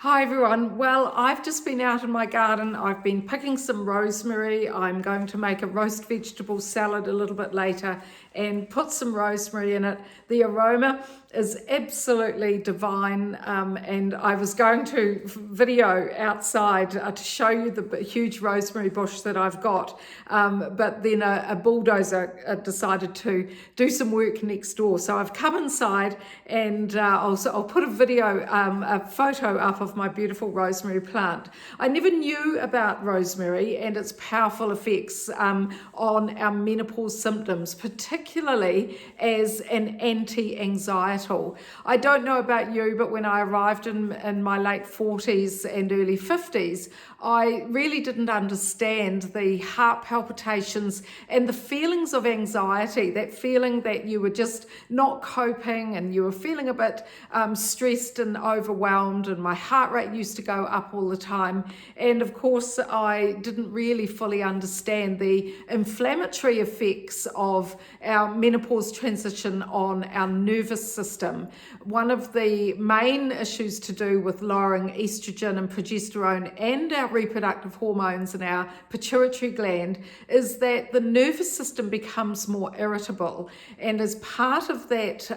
Hi everyone. Well, I've just been out in my garden. I've been picking some rosemary. I'm going to make a roast vegetable salad a little bit later and put some rosemary in it. The aroma is absolutely divine, and I was going to video outside to show you the huge rosemary bush that I've got, but then a bulldozer decided to do some work next door. So I've come inside and I'll put a photo up of my beautiful rosemary plant. I never knew about rosemary and its powerful effects on our menopause symptoms, particularly as an anti-anxietal. I don't know about you, but when I arrived in my late 40s and early 50s, I really didn't understand the heart palpitations and the feelings of anxiety, that feeling that you were just not coping and you were feeling a bit stressed and overwhelmed, and my heart rate used to go up all the time. And of course, I didn't really fully understand the inflammatory effects of our menopause transition on our nervous system. One of the main issues to do with lowering estrogen and progesterone and our reproductive hormones in our pituitary gland is that the nervous system becomes more irritable. And as part of that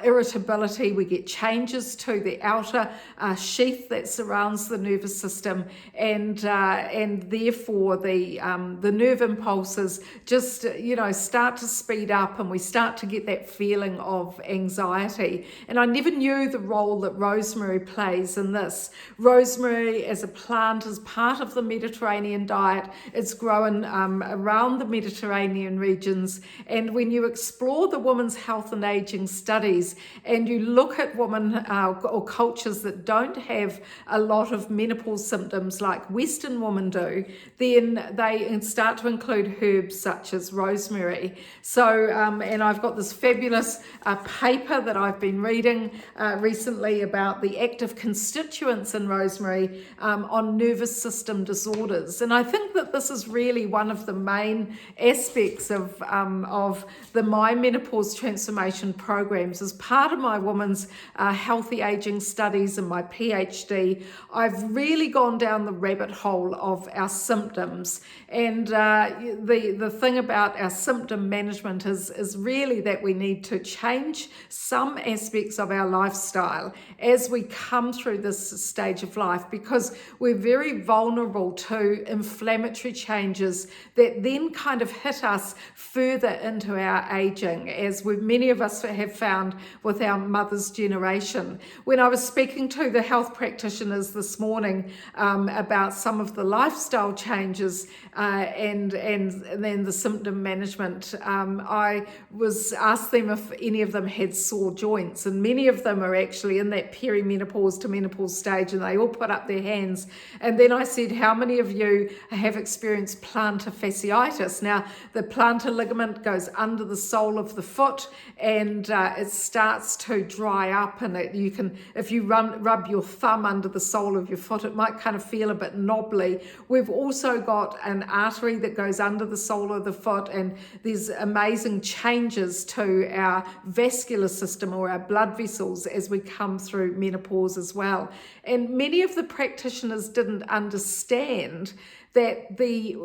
irritability, we get changes to the outer sheath that surrounds the nervous system, and therefore the nerve impulses just start to speed up, and we start to get that feeling of anxiety. And I never knew the role that rosemary plays in this. Rosemary as a plant is part of the Mediterranean diet. It's grown around the Mediterranean regions, and when you explore the women's health and aging studies and you look at women or cultures that don't have a lot of menopause symptoms like Western women do, then they start to include herbs such as rosemary. So, and I've got this fabulous paper that I've been reading recently about the active constituents in rosemary on nervous system disorders. And I think that this is really one of the main aspects of the My Menopause Transformation programs. As part of my women's healthy aging studies and my PhD, I've really gone down the rabbit hole of our symptoms. And the thing about our symptom management is really that we need to change some aspects of our lifestyle as we come through this stage of life, because we're very vulnerable to inflammatory changes that then kind of hit us further into our aging, as many of us have found with our mother's generation. When I was speaking to the health practitioners this morning about some of the lifestyle changes and then the symptom management, I was asked them if any of them had sore joints, and many of them are actually in that perimenopause to menopause stage, and they all put up their hands. And then I said, how many of you have experienced plantar fasciitis? Now, the plantar ligament goes under the sole of the foot, and it starts to dry up, and you can, if you rub your thumb under the sole of your foot, it might kind of feel a bit knobbly. We've also got an artery that goes under the sole of the foot, and there's amazing changes to our vascular system or our blood vessels as we come through menopause as well. And many of the practitioners didn't understand that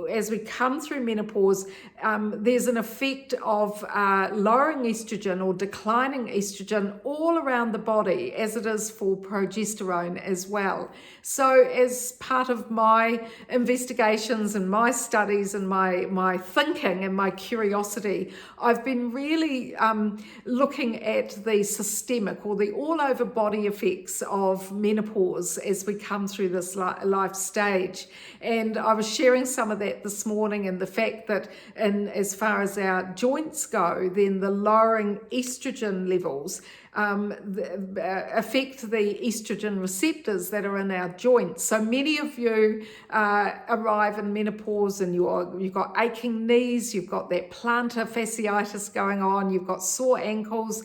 as we come through menopause, there's an effect of lowering estrogen or declining estrogen all around the body, as it is for progesterone as well. So as part of my investigations and my studies and my thinking and my curiosity, I've been really looking at the systemic or the all-over body effects of menopause as we come through this life stage. And I was sharing some of that this morning, and the fact that as far as our joints go, then the lowering estrogen levels affect the estrogen receptors that are in our joints. So many of you arrive in menopause and you've got aching knees, you've got that plantar fasciitis going on, you've got sore ankles,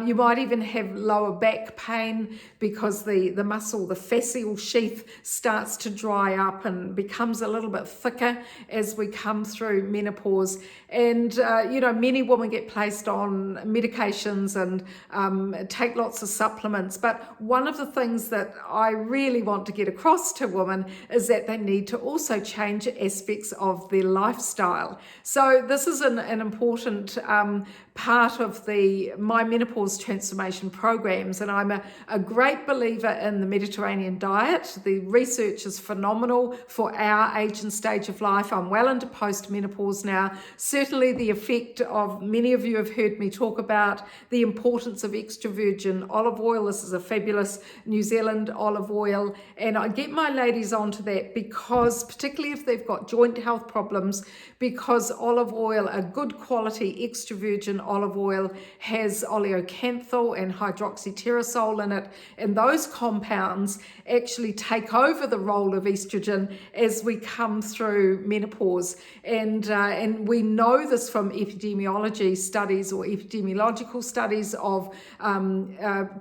you might even have lower back pain because the muscle, the fascial sheath, starts to dry up and becomes a little bit thicker as we come through menopause. And, many women get placed on medications and take lots of supplements. But one of the things that I really want to get across to women is that they need to also change aspects of their lifestyle. So this is an important part of the My Menopause Transformation programs, and I'm a great believer in the Mediterranean diet. The research is phenomenal for our age and stage of life. I'm well into post-menopause now. Certainly the effect of, many of you have heard me talk about the importance of extra virgin olive oil. This is a fabulous New Zealand olive oil, and I get my ladies onto that because, particularly if they've got joint health problems, because olive oil, a good quality extra virgin olive oil, has oleocanthal and hydroxypteroxole in it, and those compounds actually take over the role of estrogen as we come through menopause. And we know this from epidemiology studies or epidemiological studies of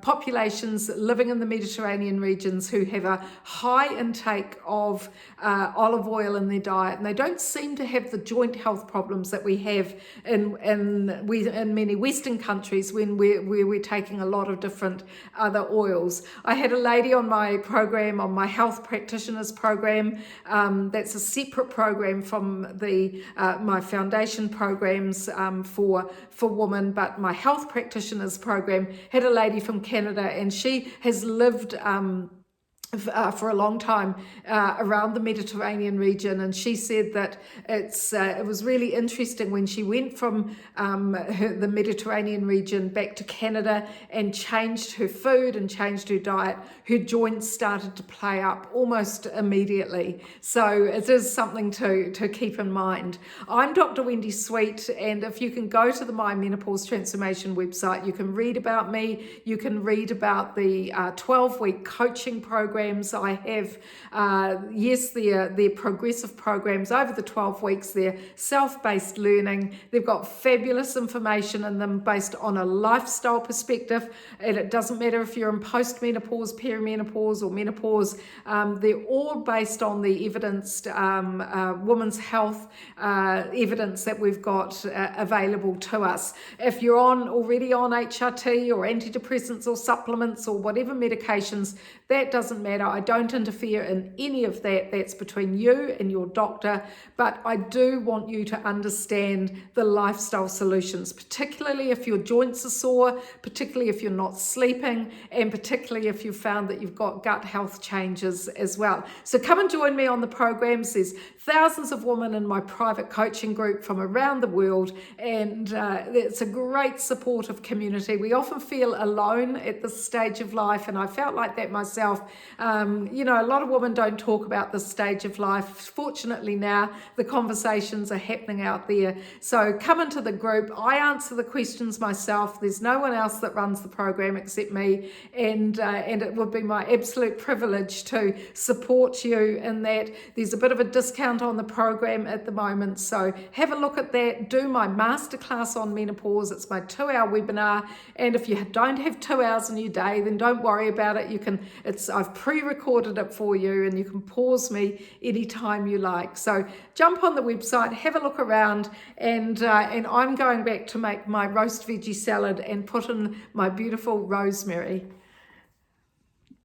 populations living in the Mediterranean regions who have a high intake of olive oil in their diet, and they don't seem to have the joint health problems that we have in many Western countries when we're taking a lot of different other oils. I had a lady on my program, on my health practitioners program, that's a separate program from the my foundation programs for women, but my health practitioners program had a lady from Canada, and she has lived for a long time around the Mediterranean region, and she said that it was really interesting when she went from the Mediterranean region back to Canada and changed her food and changed her diet, her joints started to play up almost immediately. So it is something to keep in mind. I'm Dr. Wendy Sweet, and if you can go to the My Menopause Transformation website, you can read about me, you can read about the 12-week coaching program I have. Yes, they're progressive programs over the 12 weeks. They're self-based learning. They've got fabulous information in them based on a lifestyle perspective, and it doesn't matter if you're in post-menopause, perimenopause, or menopause. They're all based on the evidenced women's health evidence that we've got available to us. If you're already on HRT or antidepressants or supplements or whatever medications, that doesn't matter. I don't interfere in any of that. That's between you and your doctor. But I do want you to understand the lifestyle solutions, particularly if your joints are sore, particularly if you're not sleeping, and particularly if you've found that you've got gut health changes as well. So come and join me on the programs. There's thousands of women in my private coaching group from around the world, and it's a great supportive community. We often feel alone at this stage of life, and I felt like that myself. A lot of women don't talk about this stage of life. Fortunately now, the conversations are happening out there. So come into the group. I answer the questions myself. There's no one else that runs the program except me, and it would be my absolute privilege to support you in that. There's a bit of a discount on the program at the moment, so have a look at that. Do my masterclass on menopause. It's my 2-hour webinar, and if you don't have 2 hours in your day, then don't worry about it. I've pre-recorded it for you, and you can pause me anytime you like. So jump on the website, have a look around, and I'm going back to make my roast veggie salad and put in my beautiful rosemary.